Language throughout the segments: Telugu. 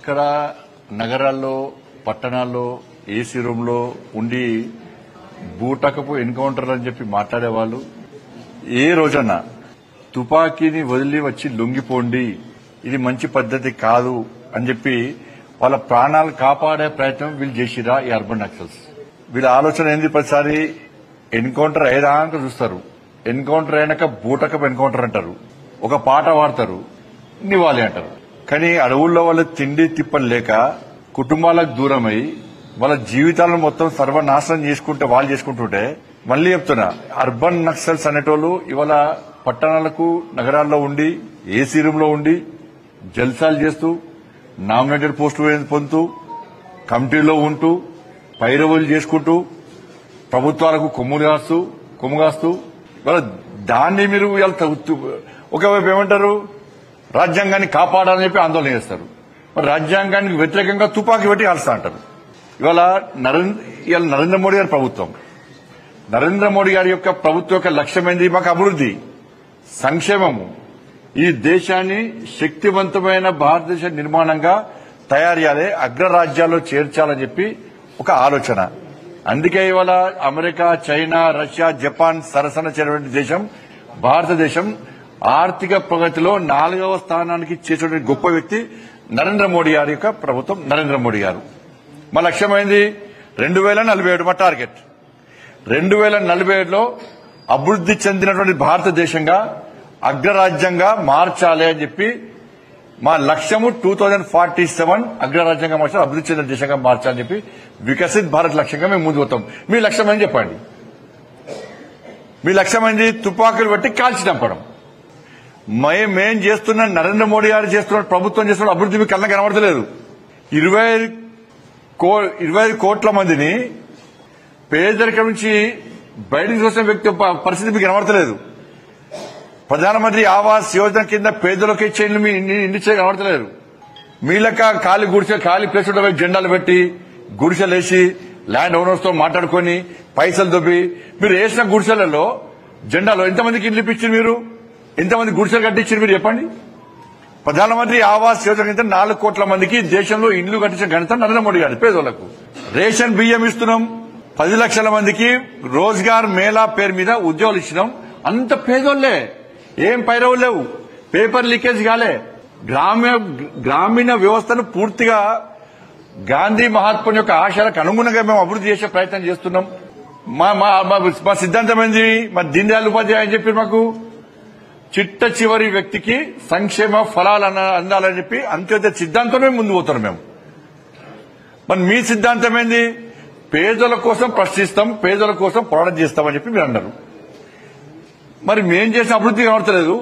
ఇక్కడ నగరాల్లో పట్టణాల్లో ఏసీ రూమ్ లో ఉండి బూటకపు ఎన్కౌంటర్ అని చెప్పి మాట్లాడేవాళ్ళు ఏ రోజన్నా తుపాకీని వదిలి వచ్చి లొంగిపోండి, ఇది మంచి పద్ధతి కాదు అని చెప్పి వాళ్ళ ప్రాణాలు కాపాడే ప్రయత్నం వీళ్ళు చేసిరా ఈ అర్బన్ నక్సల్స్. వీళ్ళ ఆలోచన ఏంది? ప్రతిసారి ఎన్కౌంటర్ అయ్యేదాకా చూస్తారు, ఎన్కౌంటర్ అయినాక బూటకపు ఎన్కౌంటర్ అంటారు, ఒక పాట పాడతారు, నివాళి అంటారు. కానీ అడవుల్లో వాళ్ళ తిండి తిప్పలు లేక కుటుంబాలకు దూరమై వాళ్ళ జీవితాలను మొత్తం సర్వనాశనం చేసుకుంటే వాళ్ళు చేసుకుంటుంటే, మళ్లీ చెప్తున్నా, అర్బన్ నక్సల్స్ అనేటోళ్ళు ఇవాళ పట్టణాలకు నగరాల్లో ఉండి ఏసీ రూమ్ లో ఉండి జల్సాలు చేస్తూ నామినేటెడ్ పోస్టులు పొందుతూ కమిటీలో ఉంటూ పైరవులు చేసుకుంటూ ప్రభుత్వాలకు కొమ్ము కాస్తూ ఇవాళ దాన్ని మీరు ఒకవైపు ఏమంటారు, రాజ్యాంగాన్ని కాపాడాలని చెప్పి ఆందోళన చేస్తారు. మరి రాజ్యాంగానికి వ్యతిరేకంగా తుపాకీ పెట్టి కాల్స్తా అంటారు. ఇవాళ నరేంద్ర మోడీ గారి ప్రభుత్వం, నరేంద్ర మోడీ గారి యొక్క ప్రభుత్వం యొక్క లక్ష్యం ఏంది? మాకు అభివృద్ధి, సంక్షేమము, ఈ దేశాన్ని శక్తివంతమైన భారతదేశ నిర్మాణంగా తయారు చేయాలి, అగ్రరాజ్యాల్లో చేర్చాలని చెప్పి ఒక ఆలోచన. అందుకే ఇవాళ అమెరికా, చైనా, రష్యా, జపాన్ సరసన చేరిన దేశం భారతదేశం. ఆర్థిక ప్రగతిలో 4వ స్థానానికి చేసిన గొప్ప వ్యక్తి నరేంద్ర మోడీ గారి యొక్క ప్రభుత్వం, నరేంద్ర మోడీ గారు. మా లక్ష్యమైంది 2047 మా టార్గెట్. 2047లో అభివృద్ధి చెందినటువంటి భారతదేశంగా అగ్రరాజ్యంగా మార్చాలి అని చెప్పి మా లక్ష్యము. 2047 అగ్రరాజ్యంగా మార్చాలి, అభివృద్ధి చెందిన దేశంగా మార్చాలని చెప్పి వికసిత్ భారత్ లక్ష్యంగా మేము ముందు పోతాం. మీ లక్ష్యం ఏం చెప్పండి? మీ లక్ష్యమైంది తుపాకులు పెట్టి కాల్చి చంపడం. మేం చేస్తున్న నరేంద్ర మోడీ గారు చేస్తున్న ప్రభుత్వం చేస్తున్న అభివృద్ధి మీకు కళ్ళ కనబడతలేదు. 25 కోట్ల మందిని పేదరికం నుంచి బయటకు చూసిన వ్యక్తి పరిస్థితి మీకు కనబడతలేదు. ప్రధానమంత్రి ఆవాస్ యోజన కింద పేదలకు ఇచ్చే ఇంటి కనబడతలేదు. మీలక ఖాళీ ప్లేస్ ఉంటే జెండాలు పెట్టి గుడిసెలేసి ల్యాండ్ ఓనర్స్ తో మాట్లాడుకుని పైసలు దొబ్బి మీరు వేసిన గుడిసెలలో జెండాలో ఎంతమందికి ఇండ్లు ఇప్పించారు? మీరు ఎంతమంది గుడిసెలు కట్టించారు? మీరు చెప్పండి. ప్రధానమంత్రి ఆవాస్ యోజన కింద 4 కోట్ల మందికి దేశంలో ఇండ్లు కట్టించిన ఘనత నరేంద్ర మోడీ గారి. పేదోళ్లకు రేషన్ బియ్యం ఇస్తున్నాం, 10 లక్షల మందికి రోజ్గార్ మేళా పేరు మీద ఉద్యోగాలు ఇచ్చినాం. అంత పేదోళ్లే, ఏం పైరవులు లేవు, పేపర్ లీకేజ్ కాలే. గ్రామీణ వ్యవస్థను పూర్తిగా గాంధీ మహాత్ముని యొక్క ఆశయాలకు అనుగుణంగా మేము అభివృద్ధి చేసే ప్రయత్నం చేస్తున్నాం. మా సిద్ధాంతం ఏంది? మా దీన్ దయాళ్ ఉపాధ్యాయ అని చెప్పి మాకు చిట్ట చివరి వ్యక్తికి సంక్షేమ ఫలాలు అందాలని చెప్పి అంత్యోదయ సిద్ధాంతమే ముందు పోతున్నాం మేము. మరి మీ సిద్ధాంతం ఏంది? పేదల కోసం ప్రశ్నిస్తాం, పేదల కోసం పోరాటం చేస్తామని చెప్పి మీరు అన్నారు. మరి మేం చేసిన అభివృద్ధి కనబడతలేదు,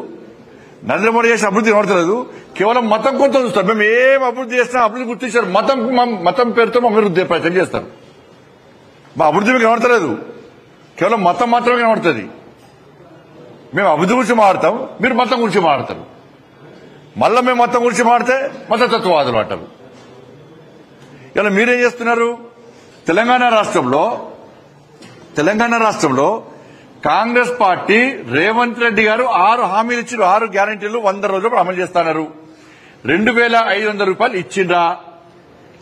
నరేంద్ర మోడీ చేసిన అభివృద్ధి కనబడతలేదు. కేవలం మతం కొంత చూస్తారు. మేము ఏం అభివృద్ధి చేసినా అభివృద్ధి గుర్తించారు, మతం పేరుతో అభివృద్ధి ప్రయత్నం చేస్తారు. మా అభివృద్ధి మీకు కనబడతలేదు, కేవలం మతం మాత్రమే కనబడుతుంది. మేము అభివృద్ధి గురించి మాట్లాడతాం, మీరు మతం గురించి మాట్లాడతారు. మళ్ళా మేము మతం గురించి మాడితే మతతత్వవాదులు అంటారు. ఇలా మీరేం చేస్తున్నారు? తెలంగాణ రాష్ట్రంలో కాంగ్రెస్ పార్టీ రేవంత్ రెడ్డి గారు 6 హామీలు ఇచ్చారు, 6 గ్యారంటీలు 100 రోజులు అమలు చేస్తున్నారు. 2500 రూపాయలు ఇచ్చిండ్రా?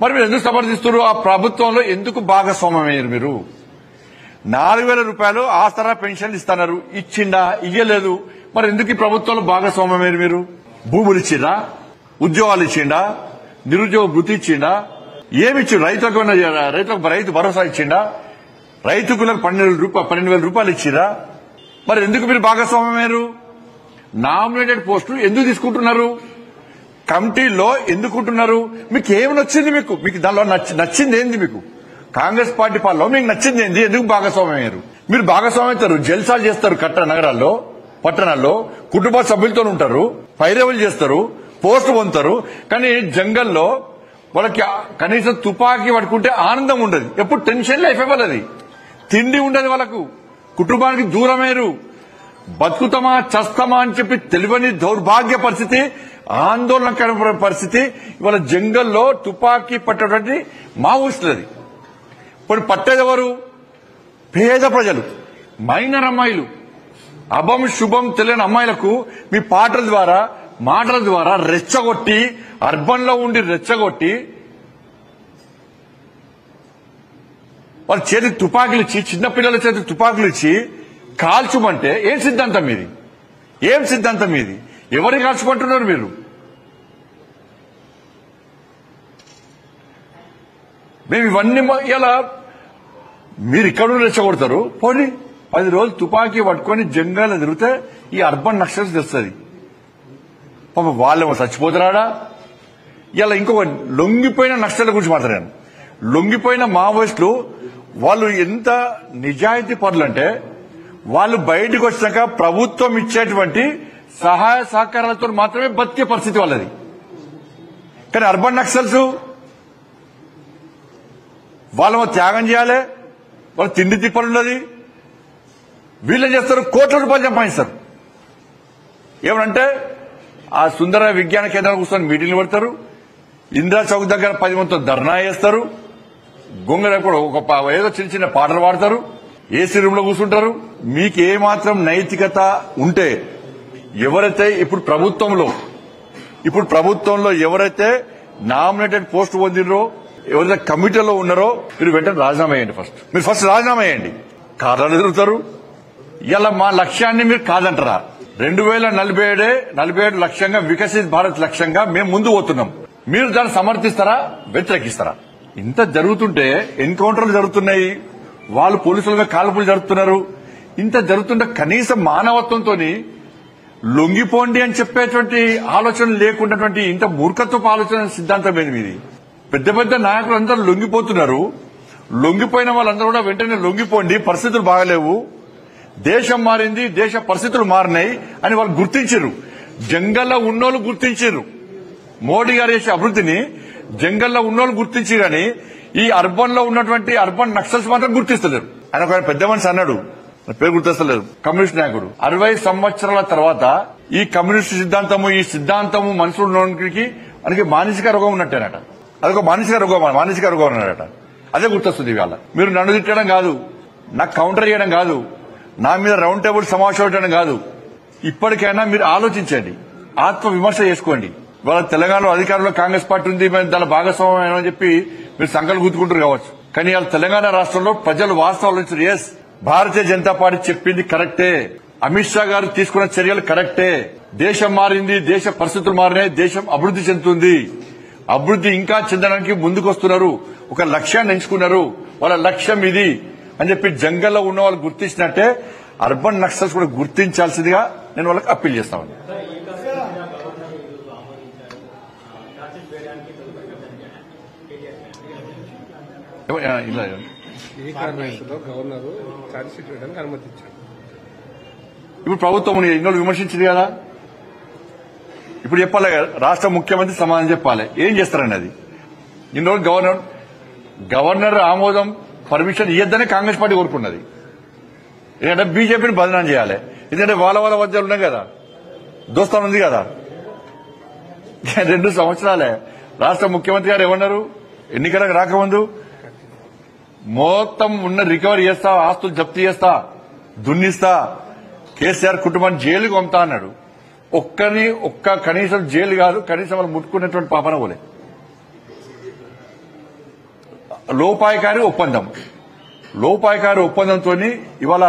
మరి మీరు ఎందుకు సమర్థిస్తున్నారు? ఆ ప్రభుత్వంలో ఎందుకు భాగస్వామ్యమయ్యారు మీరు? 4000 రూపాయలు ఆసరా పెన్షన్లు ఇస్తున్నారు, ఇచ్చిండా? ఇయ్యలేదు. మరి ఎందుకు ఈ ప్రభుత్వంలో భాగస్వామ్యమయ్యారు మీరు? భూములు ఇచ్చిండా? ఉద్యోగాలు ఇచ్చిండా? నిరుద్యోగ వృత్తి ఇచ్చిండా? ఏమిచ్చిండు? రైతులకు రైతు భరోసా ఇచ్చిండా? రైతులకు 12,000 రూపాయలు ఇచ్చిరా? మరి ఎందుకు మీరు భాగస్వామ్యమయ్యారు? నామినేటెడ్ పోస్టులు ఎందుకు తీసుకుంటున్నారు? కమిటీలో ఎందుకుంటున్నారు? మీకు ఏమి నచ్చింది? మీకు దానిలో నచ్చింది ఏంది? మీకు కాంగ్రెస్ పార్టీ పాలలో మీకు నచ్చింది ఏంది? ఎందుకు భాగస్వామ్యమయ్యారు? మీరు భాగస్వామ్యం అవుతారు, జల్సాలు చేస్తారు, నగరాల్లో పట్టణాల్లో కుటుంబ సభ్యులతో ఉంటారు, పైరవులు చేస్తారు, పోస్టు పొందుతారు. కానీ జంగల్లో వాళ్ళకి కనీసం తుపాకీ పట్టుకుంటే ఆనందం ఉండదు, ఎప్పుడు టెన్షన్ లైఫ్ ఇవ్వాలి, తిండి ఉండదు, వాళ్ళకు కుటుంబానికి దూరమేరు, బతుకుతామా చస్తామా అని చెప్పి తెలియని దౌర్భాగ్య పరిస్థితి, ఆందోళనకరమైన పరిస్థితి. ఇవాళ జంగల్లో తుపాకీ పట్టేటువంటి మావోయిస్టులది. ఇప్పుడు పట్టేదెవరు? పేద ప్రజలు, మైనర్ అమ్మాయిలు, అభం శుభం తెలియని అమ్మాయిలకు మీ పాటల ద్వారా మాటల ద్వారా రెచ్చగొట్టి అర్బన్ లో ఉండి రెచ్చగొట్టి వాళ్ళ చేతికి తుపాకులు ఇచ్చి చిన్నపిల్లల చేతికి తుపాకులు ఇచ్చి కాల్చుమంటే ఏం సిద్ధాంతం మీది? ఏం సిద్ధాంతం మీది? ఎవరిని కాల్చుకుంటున్నారు మీరు? మేము ఇవన్నీ ఇలా మీరు ఇక్కడ రెచ్చగొడతారు. పోనీ 10 రోజులు తుపాకీ పట్టుకొని జంగాలు తిరిగితే ఈ అర్బన్ నక్సల్స్ తెలుస్తుంది. పాప వాళ్ళేమో చచ్చిపోతారా? ఇలా ఇంకొక లొంగిపోయిన నక్సల్ గురించి మాట్లాడాను. లొంగిపోయిన మావోయిస్టులు వాళ్ళు ఎంత నిజాయితీ పరులంటే వాళ్ళు బయటకు వచ్చాక ప్రభుత్వం ఇచ్చేటువంటి సహాయ సహకారాలతో మాత్రమే బతికే పరిస్థితి వాళ్ళది. కానీ అర్బన్ నక్సల్స్ వాళ్ళ త్యాగం చేయాలి, వాళ్ళు తిండి తిప్పలున్నది. వీళ్ళేం చేస్తారు? కోట్ల రూపాయలు సంపాదిస్తారు. ఏమనంటే ఆ సుందర విజ్ఞాన కేంద్రాలు కూర్చొని మీటింగ్లు పెడతారు, ఇందిరా చౌక్ దగ్గర 10 మందితో ధర్నా చేస్తారు, గొంగర కూడా ఏదో చిన్న చిన్న పాటలు పాడతారు, ఏసీ రూమ్ లో కూర్చుంటారు. మీకు ఏమాత్రం నైతికత ఉంటే ఎవరైతే ఇప్పుడు ప్రభుత్వంలో ఎవరైతే నామినేటెడ్ పోస్ట్ పొందినరో, ఎవరైతే కమిటీలో ఉన్నారో మీరు వెంటనే రాజీనామా చేయండి. మీరు ఫస్ట్ రాజీనామా చేయండి. కారణాలు ఎదురుతారు. ఇలా మా లక్ష్యాన్ని మీరు కాదంటారా? 2047 లక్ష్యంగా, వికసిత్ భారత్ లక్ష్యంగా మేము ముందు పోతున్నాం. మీరు దాన్ని సమర్థిస్తారా, వ్యతిరేకిస్తారా? ఇంత జరుగుతుంటే ఎన్కౌంటర్లు జరుగుతున్నాయి, వాళ్ళు పోలీసులుగా కాల్పులు జరుపుతున్నారు. ఇంత జరుగుతుంటే కనీసం మానవత్వంతో లొంగిపోండి అని చెప్పేటువంటి ఆలోచన లేకున్నటువంటి ఇంత మూర్ఖత్వపు ఆలోచన సిద్ధాంతం ఏది మీది? పెద్ద పెద్ద నాయకులు అందరూ లొంగిపోతున్నారు. లొంగిపోయిన వాళ్ళందరూ కూడా వెంటనే లొంగిపోండి, పరిస్థితులు బాగలేవు, దేశం మారింది, దేశ పరిస్థితులు మారినాయి అని వాళ్ళు గుర్తించారు. జంగల్లో ఉన్నోళ్ళు గుర్తించారు. మోడీ గారు చేసే అభివృద్ధిని జంగల్లో ఉన్నోళ్ళు గుర్తించి కానీ ఈ అర్బన్ లో ఉన్నటువంటి అర్బన్ నక్సల్స్ మాత్రం గుర్తిస్తలేరు. ఆయన ఒక పెద్ద మనిషి అన్నాడు, పేరు గుర్తిస్తలేదు, కమ్యూనిస్ట్ నాయకుడు. 60 సంవత్సరాల తర్వాత ఈ కమ్యూనిస్ట్ సిద్ధాంతము మనుషులకి మనకి మానసిక రోగం ఉన్నట్టేనట. అదొక మానసిక రోగం అన్నాడట. అదే గుర్తొస్తుంది ఇవాళ. మీరు నన్ను తిట్టడం కాదు, నాకు కౌంటర్ చేయడం కాదు, నా మీద రౌండ్ టేబుల్ సమావేశం పెట్టడం కాదు. ఇప్పటికైనా మీరు ఆలోచించండి, ఆత్మ విమర్శ చేసుకోండి. ఇవాళ తెలంగాణలో అధికారంలో కాంగ్రెస్ పార్టీ ఉంది, దాని భాగస్వామ్యం అని చెప్పి మీరు సంకలు గుర్తుకుంటారు కావచ్చు. కానీ ఇవాళ తెలంగాణ రాష్ట్రంలో ప్రజలు వాస్తవాలు నుంచి ఎస్ భారతీయ జనతా పార్టీ చెప్పింది కరెక్టే, అమిత్ షా గారు తీసుకున్న చర్యలు కరెక్టే, దేశం మారింది, దేశ పరిస్థితులు మారినాయి, దేశం అభివృద్ధి చెందుతుంది, అభివృద్ధి ఇంకా చెందడానికి ముందుకు వస్తున్నారు, ఒక లక్ష్యాన్ని ఎంచుకున్నారు, వాళ్ళ లక్ష్యం ఇది అని చెప్పి జంగల్లో ఉన్న వాళ్ళు గుర్తించినట్టే అర్బన్ నక్సల్స్ కూడా గుర్తించాల్సిందిగా నేను వాళ్ళకి అప్పీల్ చేస్తాను. ఇప్పుడు ప్రభుత్వం ఎన్నో విమర్శించింది కదా, ఇప్పుడు చెప్పాలి, రాష్ట్ర ముఖ్యమంత్రి సమాధానం చెప్పాలి, ఏం చేస్తారని. అది ఇన్ని రోజులు గవర్నర్ ఆమోదం పర్మిషన్ ఇవ్వద్దనే కాంగ్రెస్ పార్టీ కోరుకున్నది. ఎందుకంటే బీజేపీని బదనాం చేయాలి, ఎందుకంటే వాళ్ళ మధ్యలో ఉన్నాయి కదా, దోస్తాను ఉంది కదా. 2 సంవత్సరాలే రాష్ట్ర ముఖ్యమంత్రి గారు ఏమన్నారు, ఎన్నికలకు రాకముందు మొత్తం ఉన్న రికవరీ చేస్తా, ఆస్తులు జప్తు చేస్తా, దున్నిస్తా, కేసీఆర్ కుటుంబాన్ని జైలుకు పంపుతా అన్నాడు. కనీసం జైలు కాదు, కనీసం వాళ్ళు ముట్టుకున్నటువంటి పాపన పోలే. లోపాయకారి ఒప్పందంతో ఇవాళ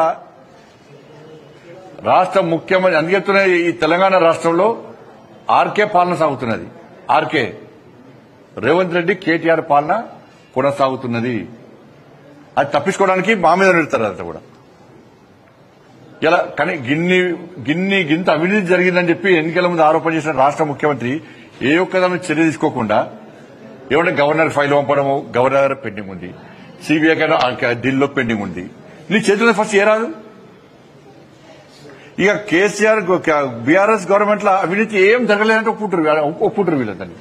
రాష్ట్ర ముఖ్యమంత్రి అందుకెత్తున్న ఈ తెలంగాణ రాష్ట్రంలో ఆర్కే పాలన సాగుతున్నది. ఆర్కే రేవంత్ రెడ్డి కేటీఆర్ పాలన కొనసాగుతున్నది. అది తప్పించుకోవడానికి మా మీద నిలుస్తారు. అంతా కూడా ఇలా కానీ గింత అవినీతి జరిగిందని చెప్పి ఎన్నికల ముందు ఆరోపణ చేసిన రాష్ట్ర ముఖ్యమంత్రి ఏ ఒక్కదాని చర్య తీసుకోకుండా ఏమంటే గవర్నర్ ఫైల్ పంపడము, గవర్నర్ పెండింగ్ ఉంది, సిబిఐ ఢిల్లీలో పెండింగ్ ఉంది. నీ చేతుల్లో ఫస్ట్ ఏ రాదు. ఇక కేసీఆర్ బీఆర్ఎస్ గవర్నమెంట్ లో అవినీతి ఏం జరగలేదంటే ఒప్పుకుంటారు వీళ్ళందరినీ.